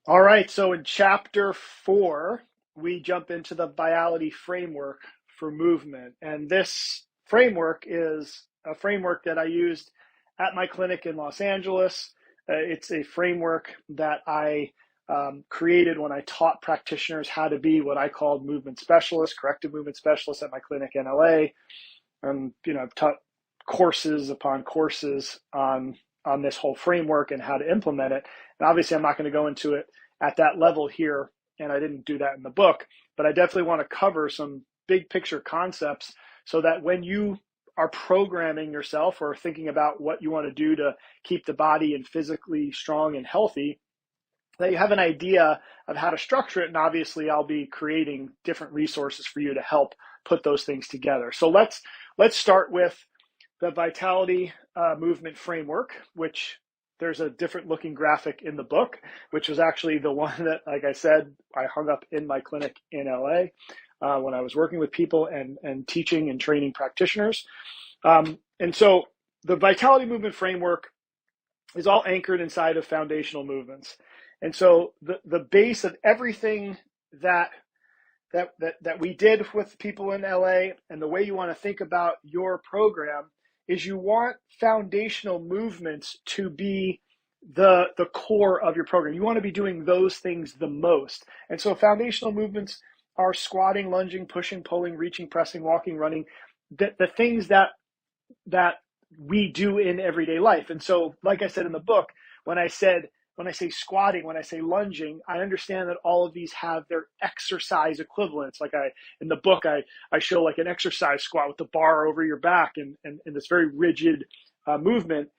All right, so in chapter 4, we jump into the Biality Framework for movement. And this framework is a framework that I used at my clinic in Los Angeles. It's a framework that I created when I taught practitioners how to be what I called movement specialists, corrective movement specialists at my clinic in LA. And, I've taught courses upon courses on this whole framework and how to implement it. And obviously, I'm not going to go into it at that level here, and I didn't do that in the book, but I definitely want to cover some big picture concepts so that when you are programming yourself or thinking about what you want to do to keep the body and physically strong and healthy, that you have an idea of how to structure it. And obviously, I'll be creating different resources for you to help put those things together. So let's start with the Vitality Movement Framework, which there's a different looking graphic in the book, which was actually the one that, like I said, I hung up in my clinic in LA when I was working with people and teaching and training practitioners. And so the Vitality Movement Framework is all anchored inside of foundational movements. And so the base of everything that we did with people in LA and the way you want to think about your program is you want foundational movements to be the core of your program. You want to be doing those things the most. And so foundational movements are squatting, lunging, pushing, pulling, reaching, pressing, walking, running, the things that we do in everyday life. And so, like I said in the book, when I say squatting, when I say lunging, I understand that all of these have their exercise equivalents. Like in the book, I show like an exercise squat with the bar over your back and this very rigid movement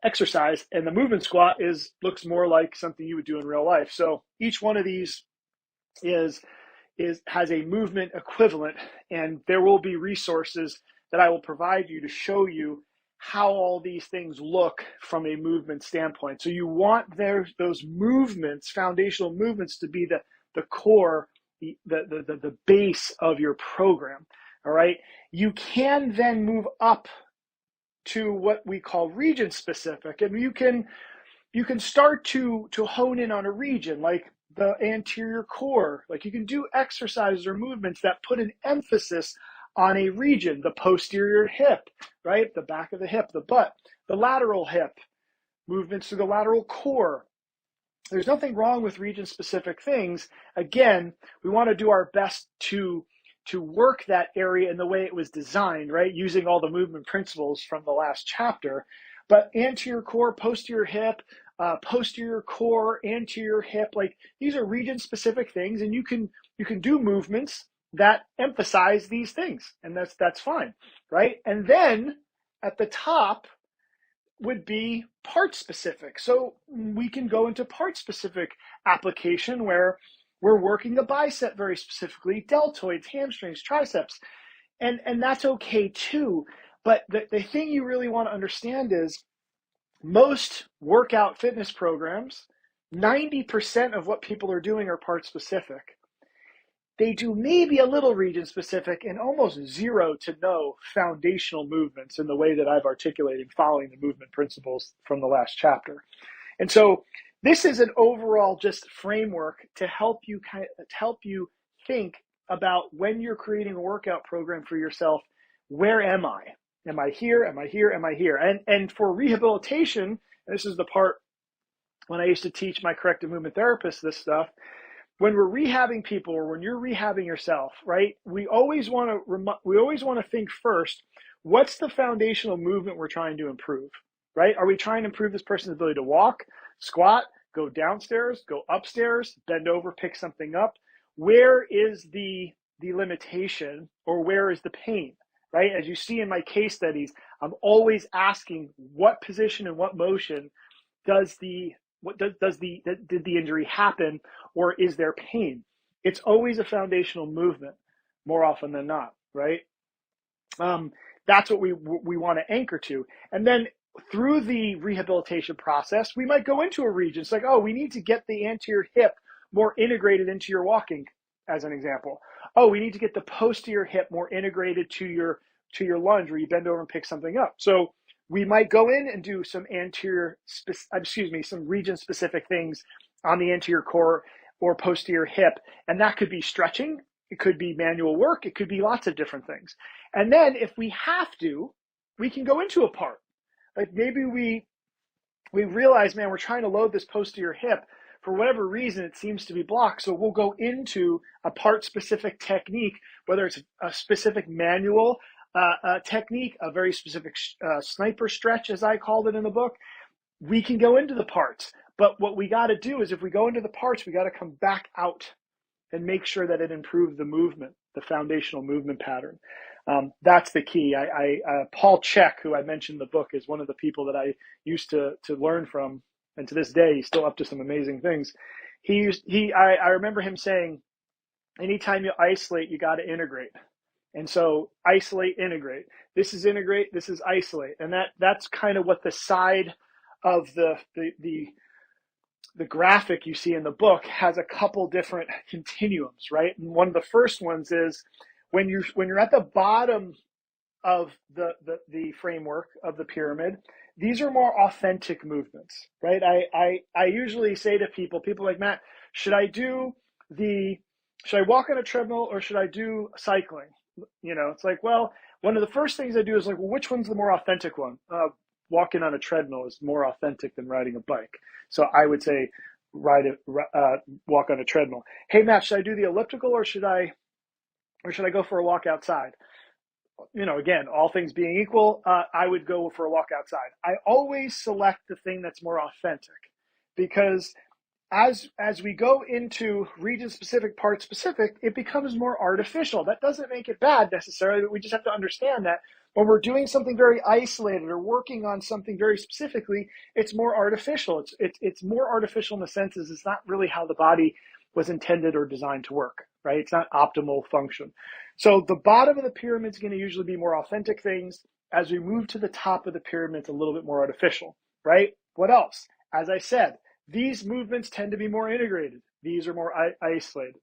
exercise. And the movement squat looks more like something you would do in real life. So each one of these has a movement equivalent, and there will be resources that I will provide you to show you how all these things look from a movement standpoint. So you want those movements, foundational movements, to be the core, the base of your program. All right. You can then move up to what we call region specific, and you can start to hone in on a region like the anterior core. Like you can do exercises or movements that put an emphasis on a region, the posterior hip, right? The back of the hip, the butt, the lateral hip, movements to the lateral core. There's nothing wrong with region-specific things. Again, we want to do our best to work that area in the way it was designed, right? Using all the movement principles from the last chapter. But anterior core, posterior hip, posterior core, anterior hip, like these are region-specific things, and you can do movements that emphasize these things, and that's fine, right? And then at the top would be part specific. So we can go into part specific application where we're working the bicep very specifically, deltoids, hamstrings, triceps, and that's okay too. But the thing you really want to understand is most workout fitness programs, 90% of what people are doing are part specific. They do maybe a little region specific and almost zero to no foundational movements in the way that I've articulated following the movement principles from the last chapter. And so this is an overall just framework to help you think about when you're creating a workout program for yourself. Where am I? Am I here? Am I here? Am I here? And for rehabilitation, and this is the part when I used to teach my corrective movement therapists this stuff, when we're rehabbing people or when you're rehabbing yourself, right? We always want to think first, what's the foundational movement we're trying to improve, right? Are we trying to improve this person's ability to walk, squat, go downstairs, go upstairs, bend over, pick something up? Where is the limitation or where is the pain, right? As you see in my case studies, I'm always asking what position and what motion did the injury happen, or is there pain? It's always a foundational movement more often than not, right? That's what we want to anchor to. And then through the rehabilitation process, we might go into a region. It's like, oh, we need to get the anterior hip more integrated into your walking, as an example. Oh, we need to get the posterior hip more integrated to your lunge where you bend over and pick something up. So we might go in and do some some region specific things on the anterior core or posterior hip. And that could be stretching. It could be manual work. It could be lots of different things. And then if we have to, we can go into a part. Like maybe we realize, man, we're trying to load this posterior hip. For whatever reason, it seems to be blocked. So we'll go into a part-specific technique, whether it's a specific manual technique, a very specific sniper stretch, as I called it in the book. We can go into the parts. But what we got to do is if we go into the parts, we got to come back out and make sure that it improves the movement, the foundational movement pattern. That's the key. Paul Chek, who I mentioned in the book, is one of the people that I used to learn from. And to this day, he's still up to some amazing things. I remember him saying, anytime you isolate, you got to integrate. And so isolate, integrate. This is integrate, this is isolate. And that's kind of what the side of the graphic you see in the book has a couple different continuums, right? And one of the first ones is when you're at the bottom of the framework of the pyramid, these are more authentic movements, right? I usually say to people like, Matt, should I walk on a treadmill or should I do cycling? It's like, well, one of the first things I do is like, well, which one's the more authentic one? Walking on a treadmill is more authentic than riding a bike. So I would say walk on a treadmill. Hey, Matt, should I do the elliptical or should I go for a walk outside? Again, all things being equal, I would go for a walk outside. I always select the thing that's more authentic because as we go into region specific, part specific, it becomes more artificial. That doesn't make it bad necessarily, but we just have to understand that when we're doing something very isolated or working on something very specifically, it's more artificial. It's more artificial in the sense is it's not really how the body was intended or designed to work, right? It's not optimal function. So the bottom of the pyramid is going to usually be more authentic things. As we move to the top of the pyramid, it's a little bit more artificial, right? What else? As I said, these movements tend to be more integrated. These are more isolated.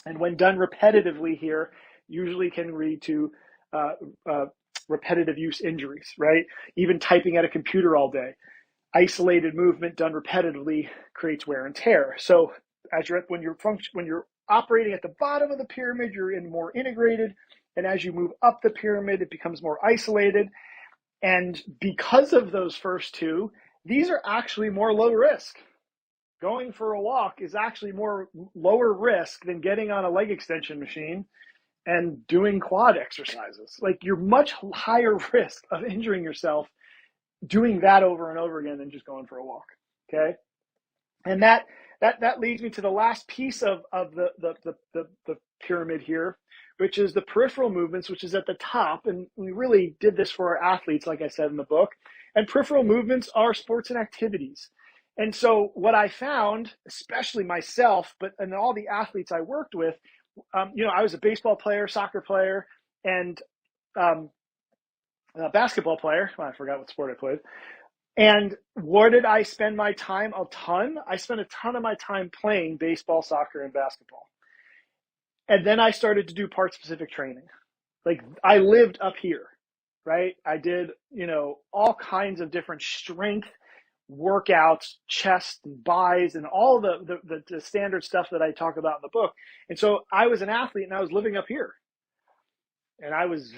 And when done repetitively here, usually can lead to repetitive use injuries, right? Even typing at a computer all day. Isolated movement done repetitively creates wear and tear. So when you're operating at the bottom of the pyramid, you're in more integrated. And as you move up the pyramid, it becomes more isolated. And because of those first two, these are actually more low risk. Going for a walk is actually more lower risk than getting on a leg extension machine and doing quad exercises. Like you're much higher risk of injuring yourself doing that over and over again than just going for a walk. Okay. And that leads me to the last piece of the pyramid here, which is the peripheral movements, which is at the top. And we really did this for our athletes, like I said in the book. And peripheral movements are sports and activities. And so what I found, especially myself, but and all the athletes I worked with, I was a baseball player, soccer player, and basketball player. Well, I forgot what sport I played. And where did I spend my time? A ton. I spent a ton of my time playing baseball, soccer, and basketball. And then I started to do part-specific training. Like I lived up here, right? I did, all kinds of different strength workouts, chest and buys, and all the standard stuff that I talk about in the book. And so I was an athlete and I was living up here. And I was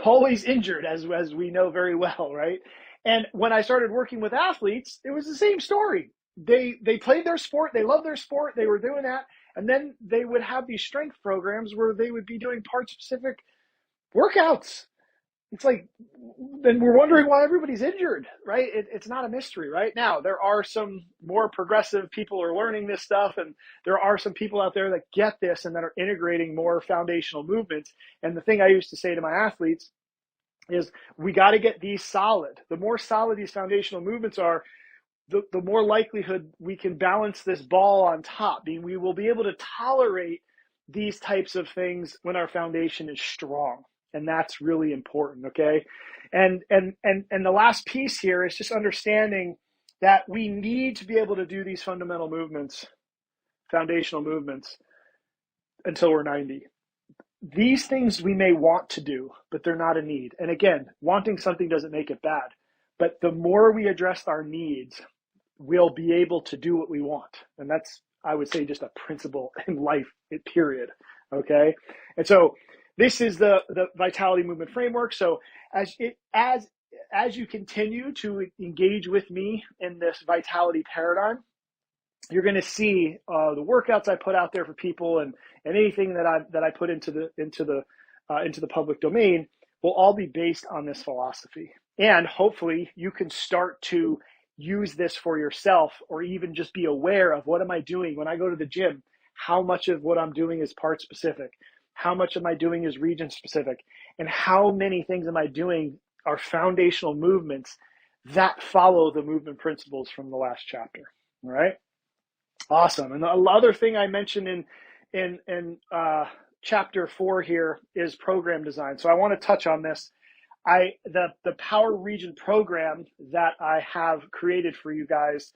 always injured, as we know very well, right? And when I started working with athletes, it was the same story. They played their sport, they loved their sport, they were doing that, and then they would have these strength programs where they would be doing part-specific workouts. It's like, then we're wondering why everybody's injured, right? It's not a mystery, right? Now, there are some more progressive people who are learning this stuff, and there are some people out there that get this and that are integrating more foundational movements. And the thing I used to say to my athletes is we got to get these solid. The more solid these foundational movements are, the more likelihood we can balance this ball on top. We will be able to tolerate these types of things when our foundation is strong. And that's really important, okay? And the last piece here is just understanding that we need to be able to do these fundamental movements, foundational movements, until we're 90. These things we may want to do, but they're not a need. And again, wanting something doesn't make it bad. But the more we address our needs, we'll be able to do what we want. And that's, I would say, just a principle in life, period. Okay. And so this is the Vitality Movement Framework. So as you continue to engage with me in this vitality paradigm, you're going to see the workouts I put out there for people, and anything that I put into the public domain will all be based on this philosophy. And hopefully you can start to use this for yourself, or even just be aware of, what am I doing when I go to the gym? How much of what I'm doing is part specific? How much am I doing is region specific? And how many things am I doing are foundational movements that follow the movement principles from the last chapter? All right. Awesome. And the other thing I mentioned in chapter 4 here is program design. So I want to touch on this. The Power Region program that I have created for you guys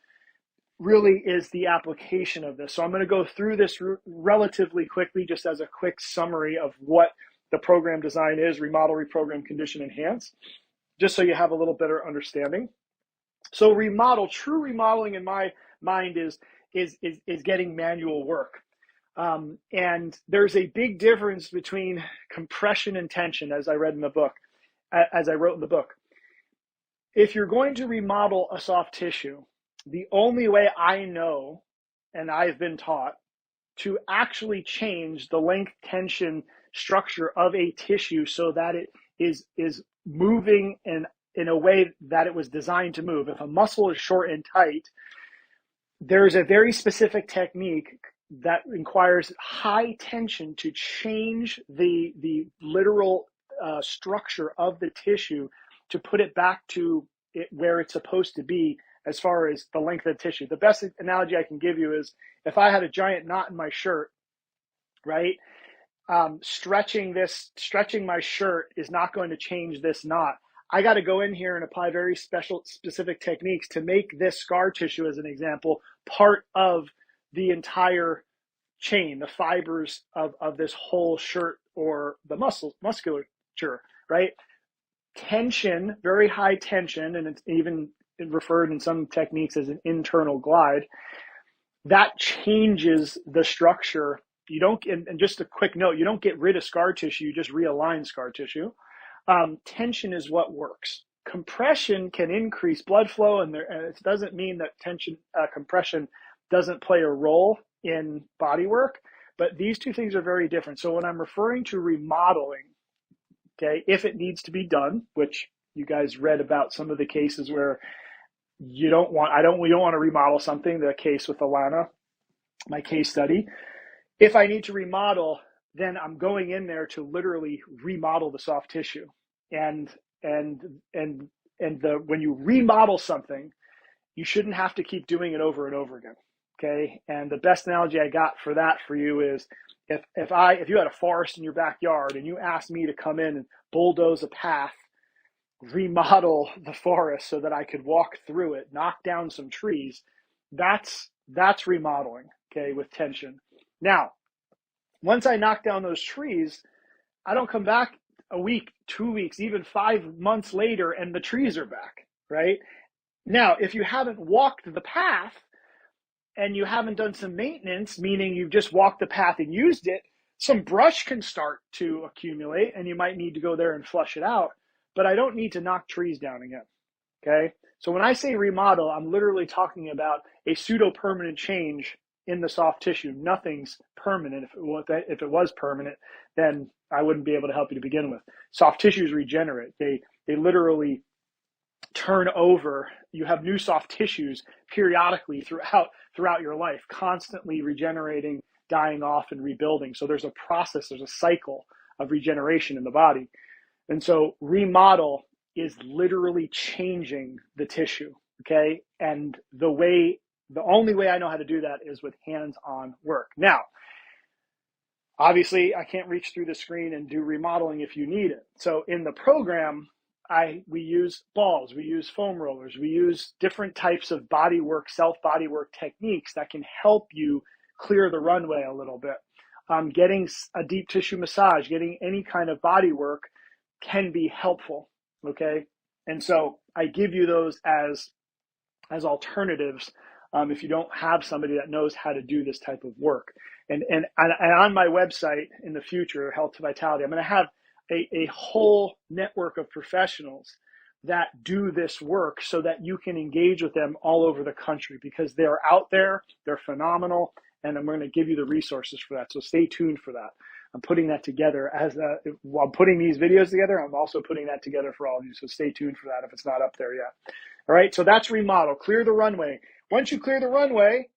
really is the application of this. So I'm going to go through this relatively quickly, just as a quick summary of what the program design is: remodel, reprogram, condition, enhance, just so you have a little better understanding. So true remodeling in my mind is getting manual work. And there's a big difference between compression and tension, as I wrote in the book. If you're going to remodel a soft tissue, the only way I know, and I've been taught, to actually change the length, tension, structure of a tissue so that it is moving in a way that it was designed to move. If a muscle is short and tight, there's a very specific technique that requires high tension to change the literal structure of the tissue, to put it back to where it's supposed to be as far as the length of the tissue. The best analogy I can give you is, if I had a giant knot in my shirt, right? Stretching my shirt is not going to change this knot. I got to go in here and apply very specific techniques to make this scar tissue, as an example, part of the entire chain, the fibers of this whole shirt, or the musculature, right? Tension, very high tension, and it's even referred in some techniques as an internal glide, that changes the structure. You don't, and just a quick note, you don't get rid of scar tissue, you just realign scar tissue. Tension is what works. Compression can increase blood flow, and it doesn't mean that compression doesn't play a role in body work, but these two things are very different. So when I'm referring to remodeling, okay, if it needs to be done, which you guys read about some of the cases where we don't want to remodel something, the case with Alana, my case study. If I need to remodel, then I'm going in there to literally remodel the soft tissue. And when you remodel something, you shouldn't have to keep doing it over and over again. Okay. And the best analogy I got for that for you is, if you had a forest in your backyard and you asked me to come in and bulldoze a path, remodel the forest so that I could walk through it, knock down some trees, that's remodeling, okay, with tension. Now, once I knock down those trees, I don't come back a week, 2 weeks, even 5 months later, and the trees are back, right? Now, if you haven't walked the path and you haven't done some maintenance, meaning you've just walked the path and used it, some brush can start to accumulate, and you might need to go there and flush it out. But I don't need to knock trees down again, okay? So when I say remodel, I'm literally talking about a pseudo-permanent change in the soft tissue. Nothing's permanent. If it was permanent, then I wouldn't be able to help you to begin with. Soft tissues regenerate. They literally turn over. You have new soft tissues periodically throughout your life, constantly regenerating, dying off, and rebuilding. So there's a process, there's a cycle of regeneration in the body. And so remodel is literally changing the tissue, okay? And the only way I know how to do that is with hands-on work. Now, obviously, I can't reach through the screen and do remodeling if you need it. So in the program, we use balls, we use foam rollers, we use different types of body work, self-body work techniques that can help you clear the runway a little bit. Getting a deep tissue massage, getting any kind of body work can be helpful, okay? And so I give you those as as alternatives if you don't have somebody that knows how to do this type of work. And on my website in the future, Health to Vitality, I'm going to have a whole network of professionals that do this work so that you can engage with them all over the country, because they're out there, they're phenomenal, and I'm going to give you the resources for that. So stay tuned for that. I'm putting that together while putting these videos together. I'm also putting that together for all of you. So stay tuned for that if it's not up there yet. All right. So that's remodel, clear the runway. Once you clear the runway,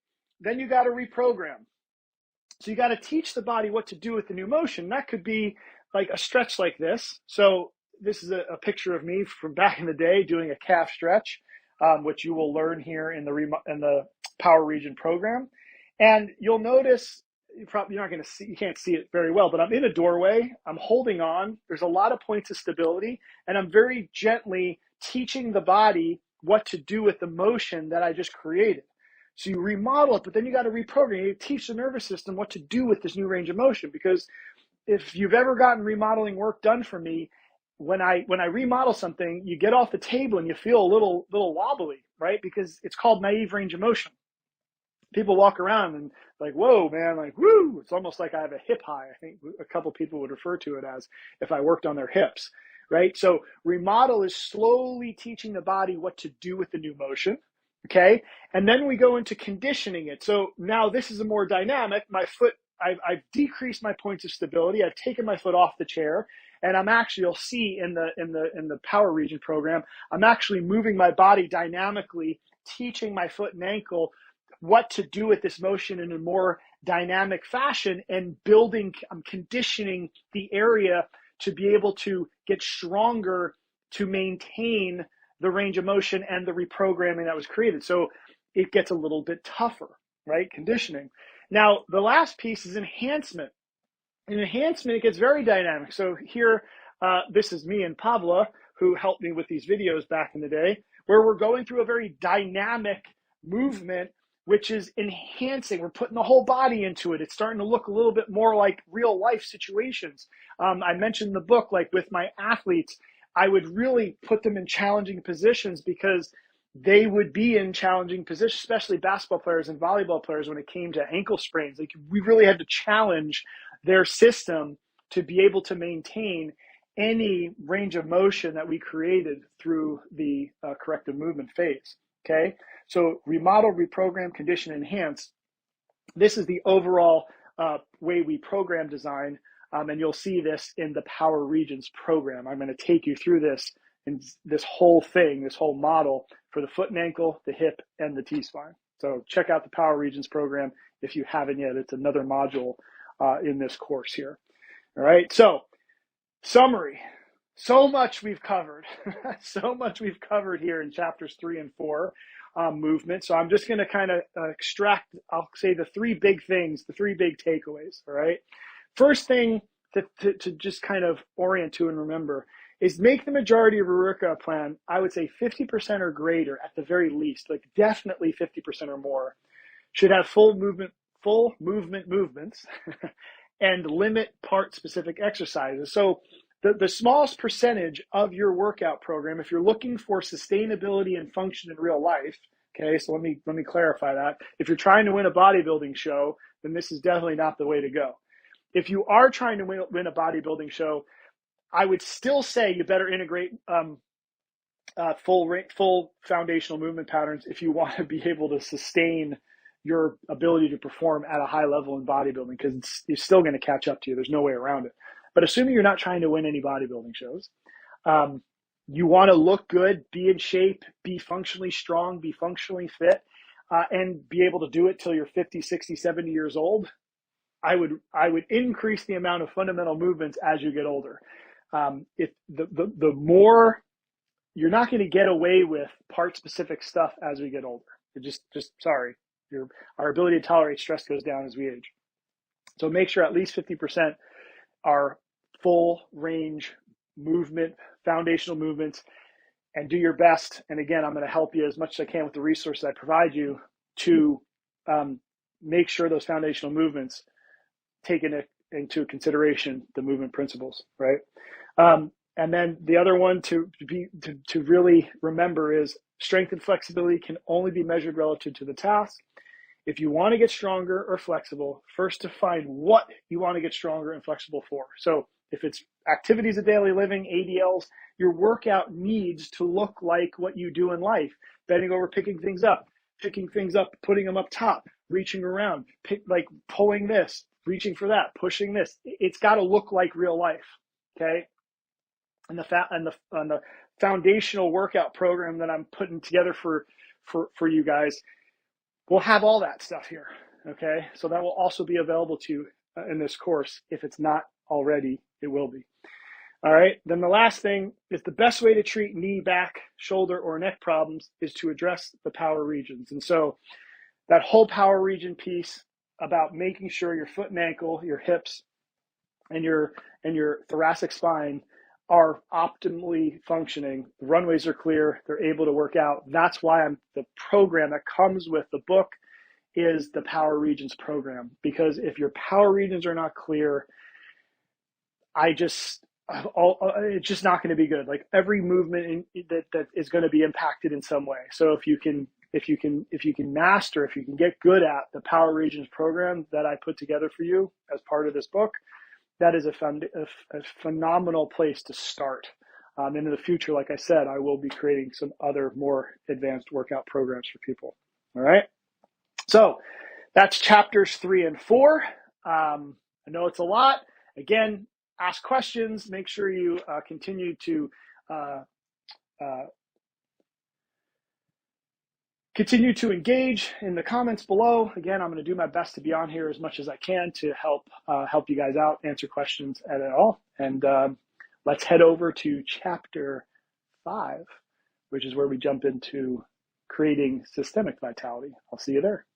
then you got to reprogram. So you got to teach the body what to do with the new motion. That could be like a stretch like this. So this is a picture of me from back in the day doing a calf stretch, which you will learn here in the Power Region program. And you'll notice you're not going to see, you can't see it very well, but I'm in a doorway. I'm holding on. There's a lot of points of stability, and I'm very gently teaching the body what to do with the motion that I just created. So you remodel it, but then you got to reprogram. You teach the nervous system what to do with this new range of motion. Because if you've ever gotten remodeling work done for me, when I remodel something, you get off the table and you feel a little wobbly, right? Because it's called naive range of motion. People walk around and like, whoa, man, like, woo, it's almost like I have a hip high. I think a couple people would refer to it as if I worked on their hips, right? So remodel is slowly teaching the body what to do with the new motion, okay? And then we go into conditioning it. So now this is a more dynamic. My foot, I've decreased my points of stability. I've taken my foot off the chair, and I'm actually, you'll see in the Power Region program, I'm actually moving my body dynamically, teaching my foot and ankle what to do with this motion in a more dynamic fashion, and I'm conditioning the area to be able to get stronger to maintain the range of motion and the reprogramming that was created. So it gets a little bit tougher, right? Conditioning. Now, the last piece is enhancement. In enhancement, it gets very dynamic. So here, this is me and Pavla, who helped me with these videos back in the day, where we're going through a very dynamic movement, which is enhancing. We're putting the whole body into it. It's starting to look a little bit more like real life situations. I mentioned in the book, like with my athletes, I would really put them in challenging positions because they would be in challenging positions, especially basketball players and volleyball players when it came to ankle sprains. Like, we really had to challenge their system to be able to maintain any range of motion that we created through the corrective movement phase, okay? So remodel, reprogram, condition, enhance. This is the overall way we program design, and you'll see this in the Power Regions program. I'm going to take you through this and this whole thing, this whole model for the foot and ankle, the hip, and the T-spine. So check out the Power Regions program if you haven't yet. It's another module in this course here. All right, so summary. So much we've covered. So much we've covered here in chapters 3 and 4. Movement. So I'm just going to kind of extract, I'll say, the three big things, the three big takeaways. All right. First thing to just kind of orient to and remember is make the majority of your workout plan, I would say 50% or greater at the very least, like definitely 50% or more, should have full movement movements and limit part specific exercises. So the smallest percentage of your workout program, if you're looking for sustainability and function in real life, okay, so let me clarify that. If you're trying to win a bodybuilding show, then this is definitely not the way to go. If you are trying to win a bodybuilding show, I would still say you better integrate full foundational movement patterns if you want to be able to sustain your ability to perform at a high level in bodybuilding, because it's still going to catch up to you. There's no way around it. But assuming you're not trying to win any bodybuilding shows, you want to look good, be in shape, be functionally strong, be functionally fit, and be able to do it till you're 50, 60, 70 years old. I would increase the amount of fundamental movements as you get older. If the more, you're not going to get away with part specific stuff as we get older. It just sorry, our ability to tolerate stress goes down as we age. So make sure at least 50% are full range movement, foundational movements, and do your best. And again, I'm going to help you as much as I can with the resources I provide you to make sure those foundational movements take into consideration the movement principles, right? And then the other one to really remember is Strength and flexibility can only be measured relative to the task. If you want to get stronger or flexible, first define what you want to get stronger and flexible for. So if it's activities of daily living, ADLs, your workout needs to look like what you do in life. Bending over, picking things up, putting them up top, reaching around, like pulling this, reaching for that, pushing this. It's got to look like real life, okay? And the foundational workout program that I'm putting together for you guys will have all that stuff here, okay? So that will also be available to you in this course. If it's not already, it will be. All right, then the last thing is the best way to treat knee, back, shoulder, or neck problems is to address the power regions. And so that whole power region piece about making sure your foot and ankle, your hips, and your thoracic spine are optimally functioning. The runways are clear. They're able to work out. That's why the program that comes with the book is the Power Regions program. Because if your power regions are not clear, it's just not going to be good. Like every movement that is going to be impacted in some way. So if you can get good at the Power Regions program that I put together for you as part of this book, that is a phenomenal place to start. And in the future, like I said, I will be creating some other more advanced workout programs for people. All right. So that's chapters 3 and 4. I know it's a lot. Again, ask questions. Make sure you continue to engage in the comments below. Again, I'm going to do my best to be on here as much as I can to help you guys out, answer questions at all. And let's head over to chapter 5, which is where we jump into creating systemic vitality. I'll see you there.